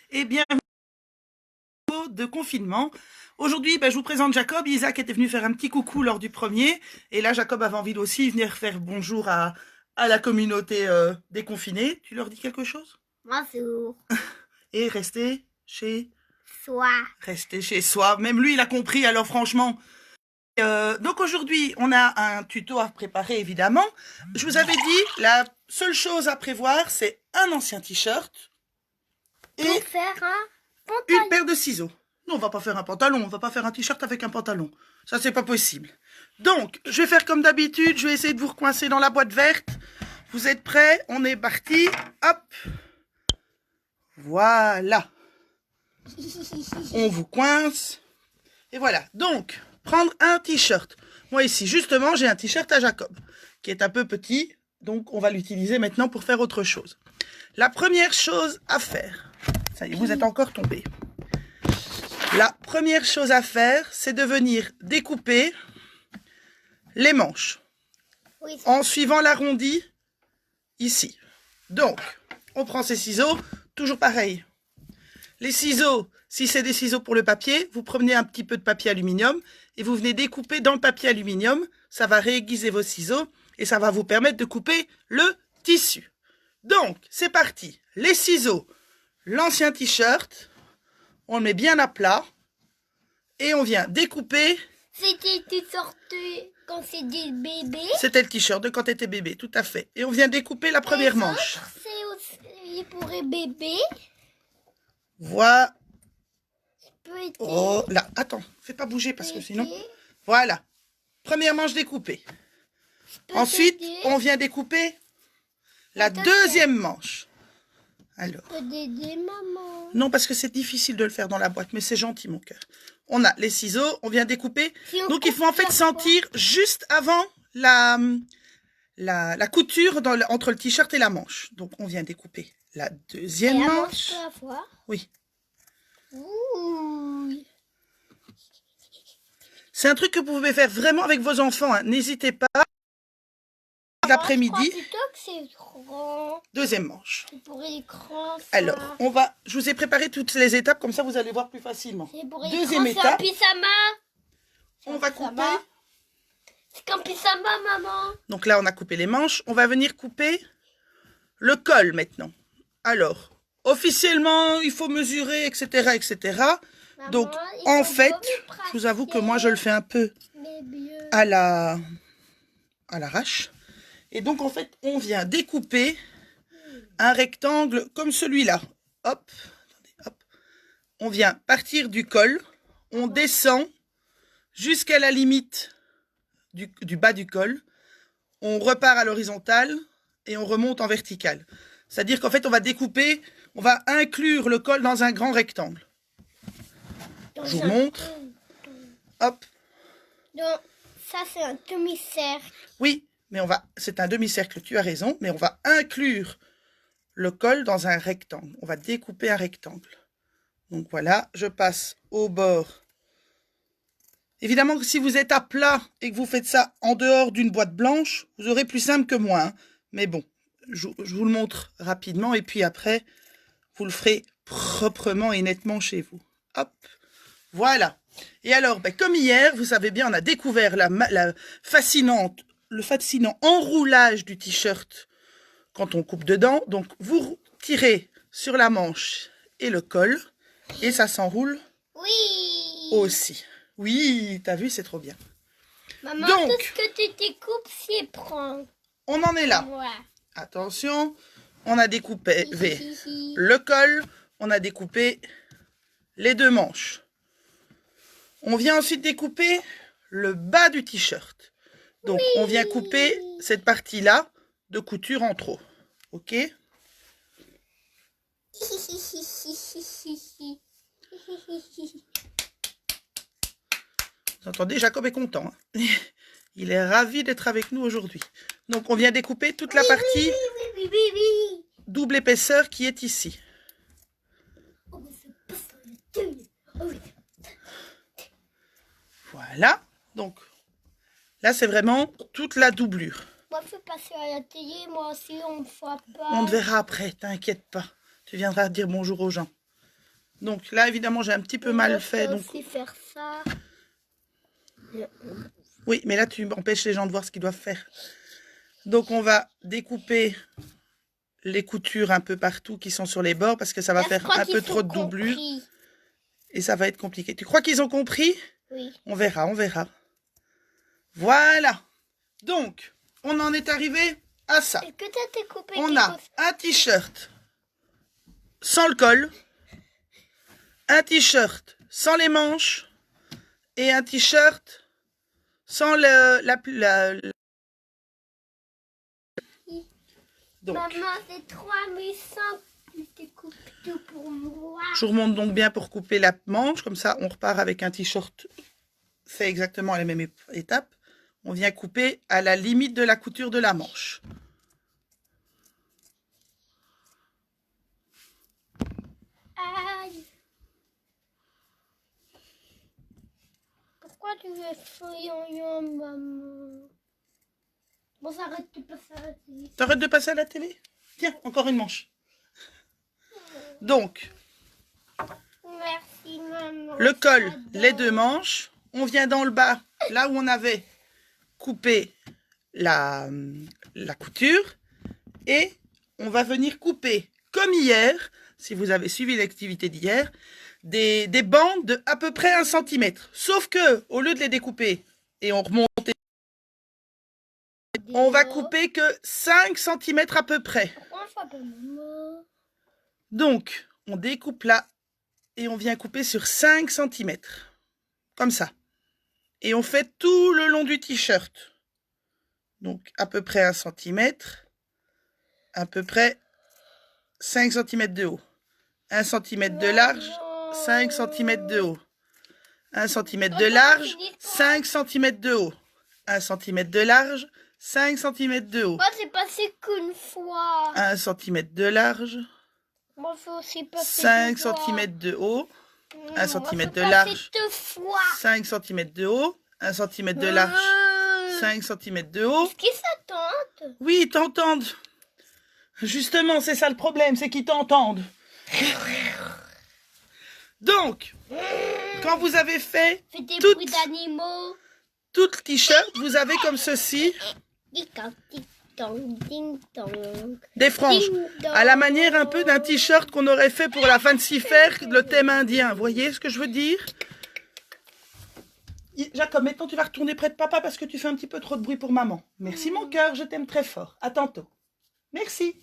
et bienvenue de confinement. Aujourd'hui, je vous présente Jacob. Isaac était venu faire un petit coucou lors du premier. Et là, Jacob avait envie aussi venir faire bonjour à la communauté déconfinée. Tu leur dis quelque chose? Bonjour. Et rester chez Soi. Rester chez soi. Même lui, il a compris, alors franchement. Donc aujourd'hui, on a un tuto à préparer, évidemment. Je vous avais dit, la seule chose à prévoir, c'est un ancien t-shirt et Pour faire un une pantalon. paire de ciseaux. Non, on va pas faire un pantalon, on va pas faire un t-shirt avec un pantalon. Ça, c'est pas possible. Donc, je vais faire comme d'habitude, je vais essayer de vous recoincer dans la boîte verte. Vous êtes prêts? On est parti. Hop. Voilà. On vous coince. Et voilà. Donc, prendre un t-shirt. Moi, ici, justement, j'ai un t-shirt à Jacob, qui est un peu petit. Donc, on va l'utiliser maintenant pour faire autre chose. La première chose à faire. Ça y est, vous êtes encore tombé. La première chose à faire, c'est de venir découper les manches Oui, en suivant l'arrondi ici. Donc, on prend ces ciseaux, toujours pareil. Les ciseaux, si c'est des ciseaux pour le papier, vous prenez un petit peu de papier aluminium et vous venez découper dans le papier aluminium. Ça va réaiguiser vos ciseaux et ça va vous permettre de couper le tissu. Donc, c'est parti. Les ciseaux, l'ancien t-shirt, on le met bien à plat et on vient découper. c'était une sorte quand c'est des bébés. C'était le t-shirt de quand tu étais bébé, tout à fait. Et on vient découper la première manche. C'est aussi pour les bébés. Voilà. Petit. Oh là, attends, fais pas bouger parce que sinon... Voilà. Première manche découpée. Ensuite, on vient découper la deuxième manche. Alors. Maman. Non, parce que c'est difficile de le faire dans la boîte, mais c'est gentil, mon cœur. On a les ciseaux, on vient découper. Donc, il faut en fait sentir juste avant la couture entre le t-shirt et la manche. Donc, on vient découper la deuxième manche. À la fois. Oui. Ouh. C'est un truc que vous pouvez faire vraiment avec vos enfants. Hein. N'hésitez pas. L'après-midi. C'est grand. Deuxième manche. C'est pour l'écran. Alors, je vous ai préparé toutes les étapes, comme ça vous allez voir plus facilement. Deuxième étape. C'est un pyjama. On va couper. C'est un pyjama, maman. Donc là, on a coupé les manches. On va venir couper le col maintenant. Alors, officiellement, il faut mesurer, etc., etc. Maman, donc, en fait, je vous avoue que moi, je le fais un peu à l'arrache. Et donc, en fait, on vient découper un rectangle comme celui-là. Hop, attendez, hop. On vient partir du col, on descend jusqu'à la limite du bas du col, on repart à l'horizontale et on remonte en verticale. C'est-à-dire qu'en fait, on va découper, on va inclure le col dans un grand rectangle. Je vous montre. Hop. Donc, ça, c'est un demi-cercle. Oui, mais c'est un demi-cercle, tu as raison, mais on va inclure le col dans un rectangle. On va découper un rectangle. Donc voilà, je passe au bord. Évidemment que si vous êtes à plat et que vous faites ça en dehors d'une boîte blanche, vous aurez plus simple que moi. Hein. Mais bon, je vous le montre rapidement et puis après, vous le ferez proprement et nettement chez vous. Hop, voilà. Et alors, comme hier, vous savez bien, on a découvert le fascinant enroulage du t-shirt quand on coupe dedans. Donc, vous tirez sur la manche et le col et ça s'enroule aussi. Oui, t'as vu, c'est trop bien. Maman, donc, tout ce que tu découpes, c'est prend. On en est là. Ouais. Attention, on a découpé le col, on a découpé les deux manches. On vient ensuite découper le bas du t-shirt. Donc, on vient couper cette partie-là de couture en trop. Ok? Vous entendez, Jacob est content. Hein. Il est ravi d'être avec nous aujourd'hui. Donc, on vient découper toute la partie double épaisseur qui est ici. Voilà. Donc, là, c'est vraiment toute la doublure. Moi, je vais passer à la télé, moi aussi, on ne voit pas. On te verra après, t'inquiète pas. Tu viendras dire bonjour aux gens. Donc là, évidemment, j'ai un petit peu mal fait. Donc... aussi faire ça. Oui, mais là, tu empêches les gens de voir ce qu'ils doivent faire. Donc, on va découper les coutures un peu partout qui sont sur les bords parce que ça va faire un peu trop de doublure. Et ça va être compliqué. Tu crois qu'ils ont compris? Oui. On verra, on verra. Voilà. Donc, on en est arrivé à ça. Est-ce que tu as découpé On a un t-shirt sans le col, un t-shirt sans les manches et un t-shirt sans Donc, maman, c'est 3100 que tu découpes tout pour moi. Je vous remonte donc bien pour couper la manche. Comme ça, on repart avec un t-shirt fait exactement à la même étape. On vient couper à la limite de la couture de la manche. Aïe. Pourquoi tu veux fouiller, maman? Bon, ça arrête de passer à la télé. T'arrêtes de passer à la télé? Tiens, encore une manche. Donc, merci, maman. Le col, les deux manches. On vient dans le bas, là où on avait coupé la couture. Et on va venir couper, comme hier, si vous avez suivi l'activité d'hier, des bandes de à peu près 1 cm. Sauf que, au lieu de les découper et on remonte, on va couper que 5 cm à peu près. Donc, on découpe là et on vient couper sur 5 cm. Comme ça. Et on fait tout le long du t-shirt. Donc, à peu près 1 cm. À peu près 5 cm de haut. 1 cm de large, 5 cm de haut. 1 cm de large, 5 cm de haut. 1 cm de large, 5 cm de haut. Moi, c'est passé qu'une fois. 1 cm de large, Moi, c'est aussi passé 5 cm de haut. 1 cm de large, 5 cm de haut. 1 cm de large, 5 cm de haut. Est-ce qu'ils s'attendent? Oui, ils t'entendent. Justement, c'est ça le problème, c'est qu'ils t'entendent. Donc, quand vous avez fait tout le t-shirt, vous avez comme ceci des franges. À la manière un peu d'un t-shirt qu'on aurait fait pour la Fancy Fair, le thème indien. Vous voyez ce que je veux dire? Jacob, maintenant tu vas retourner près de papa parce que tu fais un petit peu trop de bruit pour maman. Merci mon cœur, je t'aime très fort. À tantôt. Merci.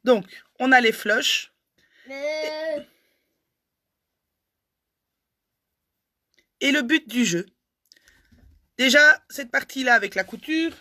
Donc, on a les floches. Et le but du jeu. Déjà, cette partie-là avec la couture,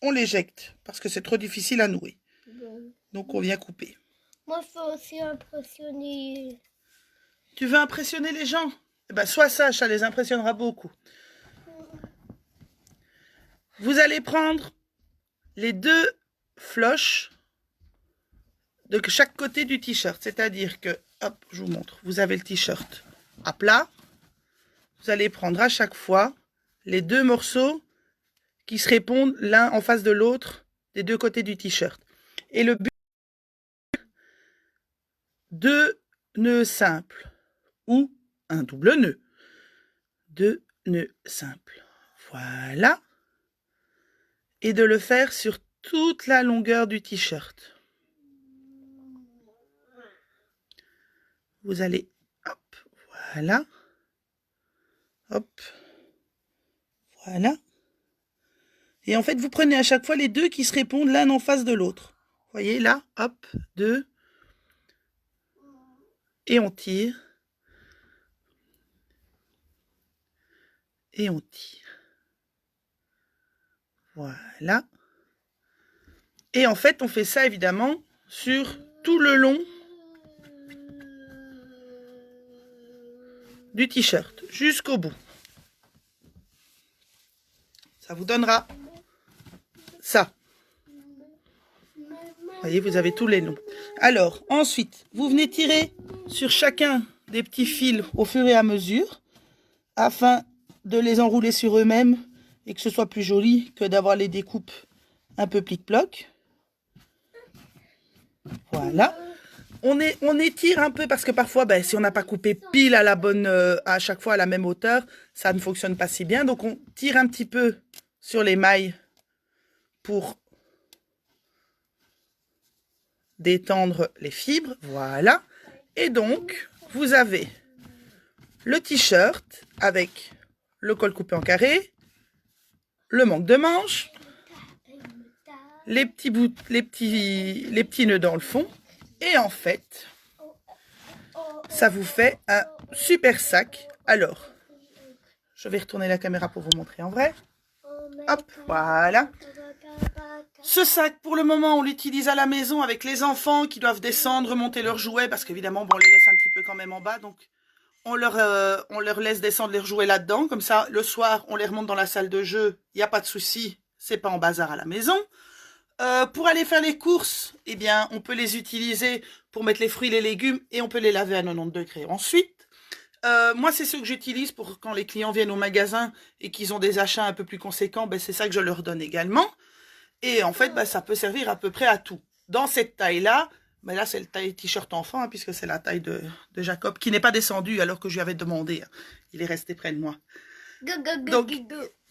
on l'éjecte parce que c'est trop difficile à nouer. Donc, on vient couper. Moi, je veux aussi impressionner. Tu veux impressionner les gens? Eh ben, sois sage, ça les impressionnera beaucoup. Vous allez prendre les deux floches de chaque côté du t-shirt. C'est-à-dire que, hop, je vous montre. Vous avez le t-shirt à plat. Vous allez prendre à chaque fois les deux morceaux qui se répondent l'un en face de l'autre des deux côtés du t-shirt. Et le but, 2 nœuds simples ou un double nœud. 2 nœuds simples. Voilà. Et de le faire sur toute la longueur du t-shirt. Vous allez, hop, voilà. Hop. Voilà. Et en fait, vous prenez à chaque fois les deux qui se répondent l'un en face de l'autre. Vous voyez là, hop, 2. Et on tire. Et on tire. Voilà. Et en fait, on fait ça évidemment sur tout le long du t-shirt, jusqu'au bout. Ça vous donnera ça. Vous voyez, vous avez tous les noms. Alors, ensuite, vous venez tirer sur chacun des petits fils au fur et à mesure, afin de les enrouler sur eux-mêmes et que ce soit plus joli que d'avoir les découpes un peu plic-ploc. Voilà. On étire un peu parce que parfois, ben, si on n'a pas coupé pile à la bonne, à chaque fois à la même hauteur, ça ne fonctionne pas si bien. Donc, on tire un petit peu sur les mailles pour détendre les fibres. Voilà. Et donc, vous avez le t-shirt avec le col coupé en carré, le manque de manches, les petits nœuds dans le fond. Et en fait, ça vous fait un super sac. Alors, je vais retourner la caméra pour vous montrer en vrai. Hop, voilà. Ce sac, pour le moment, on l'utilise à la maison avec les enfants qui doivent descendre, monter leurs jouets, parce qu'évidemment, bon, on les laisse un petit peu quand même en bas, donc on leur laisse descendre leurs jouets là-dedans. Comme ça, le soir, on les remonte dans la salle de jeu, il n'y a pas de souci, c'est pas en bazar à la maison. Pour aller faire les courses, eh bien, on peut les utiliser pour mettre les fruits et les légumes et on peut les laver à 90 degrés. Ensuite, moi, c'est ceux que j'utilise pour quand les clients viennent au magasin et qu'ils ont des achats un peu plus conséquents, ben, c'est ça que je leur donne également. Et en fait, ben, ça peut servir à peu près à tout. Dans cette taille-là, ben là, c'est le taille t-shirt enfant, hein, puisque c'est la taille de Jacob, qui n'est pas descendu alors que je lui avais demandé. Hein. Il est resté près de moi. Donc,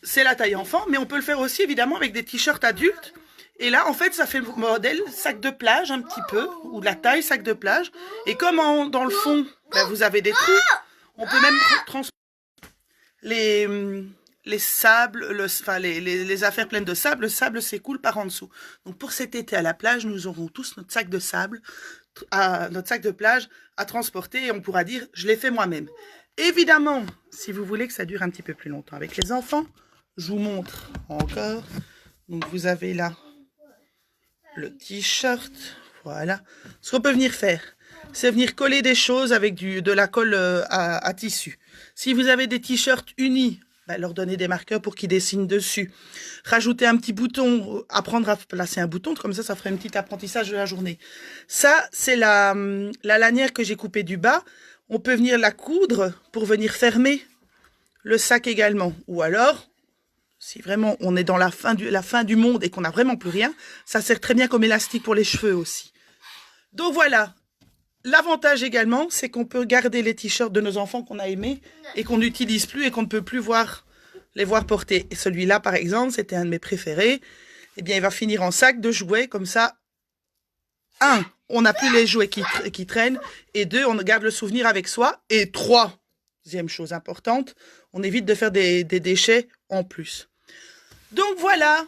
c'est la taille enfant, mais on peut le faire aussi, évidemment, avec des t-shirts adultes. Et là, en fait, ça fait le modèle sac de plage un petit peu, ou la taille sac de plage. Et comme dans le fond, ben, vous avez des trous, on peut même transporter les sables, les affaires pleines de sable. Le sable s'écoule par en dessous. Donc, pour cet été à la plage, nous aurons tous notre sac de sable, notre sac de plage à transporter. Et on pourra dire, je l'ai fait moi-même. Évidemment, si vous voulez que ça dure un petit peu plus longtemps avec les enfants, je vous montre encore. Donc, vous avez là le t-shirt, voilà. Ce qu'on peut venir faire, c'est venir coller des choses avec de la colle à tissu. Si vous avez des t-shirts unis, ben, leur donner des marqueurs pour qu'ils dessinent dessus. Rajouter un petit bouton, apprendre à placer un bouton, comme ça ferait un petit apprentissage de la journée. Ça, c'est la lanière que j'ai coupée du bas. On peut venir la coudre pour venir fermer le sac également. Ou alors, si vraiment on est dans la fin du monde et qu'on n'a vraiment plus rien, ça sert très bien comme élastique pour les cheveux aussi. Donc voilà, l'avantage également, c'est qu'on peut garder les t-shirts de nos enfants qu'on a aimés et qu'on n'utilise plus et qu'on ne peut plus les voir porter. Et celui-là, par exemple, c'était un de mes préférés. Eh bien, il va finir en sac de jouets, comme ça. 1, on n'a plus les jouets qui traînent. Et 2, on garde le souvenir avec soi. Et 3, deuxième chose importante, on évite de faire des déchets en plus. Donc voilà,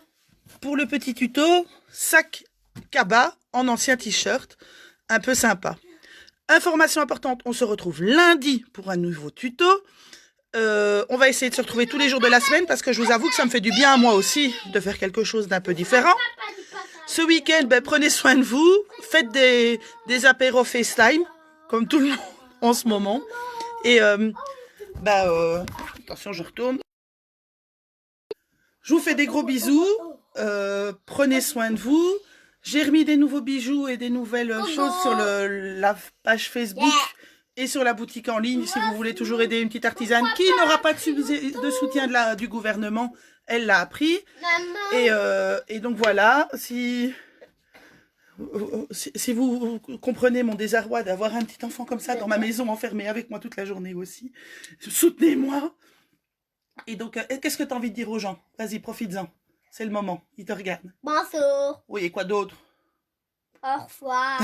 pour le petit tuto, sac cabas en ancien t-shirt, un peu sympa. Information importante, on se retrouve lundi pour un nouveau tuto. On va essayer de se retrouver tous les jours de la semaine parce que je vous avoue que ça me fait du bien à moi aussi de faire quelque chose d'un peu différent. Ce week-end, ben, prenez soin de vous, faites des apéros FaceTime, comme tout le monde en ce moment. Et attention, je retourne. Je vous fais des gros bisous, prenez soin de vous. J'ai remis des nouveaux bijoux et des nouvelles choses sur la page Facebook et sur la boutique en ligne. Si vous voulez toujours aider une petite artisane qui n'aura pas de soutien du gouvernement, elle l'a appris. Et donc voilà, si vous comprenez mon désarroi d'avoir un petit enfant comme ça dans ma maison enfermé avec moi toute la journée aussi, soutenez-moi. Et donc, qu'est-ce que tu as envie de dire aux gens? Vas-y, profites-en. C'est le moment. Ils te regardent. Bonjour. Oui, et quoi d'autre? Au revoir.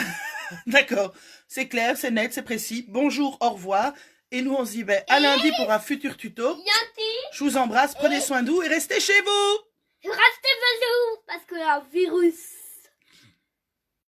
D'accord. C'est clair, c'est net, c'est précis. Bonjour, au revoir. Et nous, on se dit à lundi pour un futur tuto. Je vous embrasse, prenez soin de vous et restez chez vous. Restez chez vous parce qu'il y a un virus.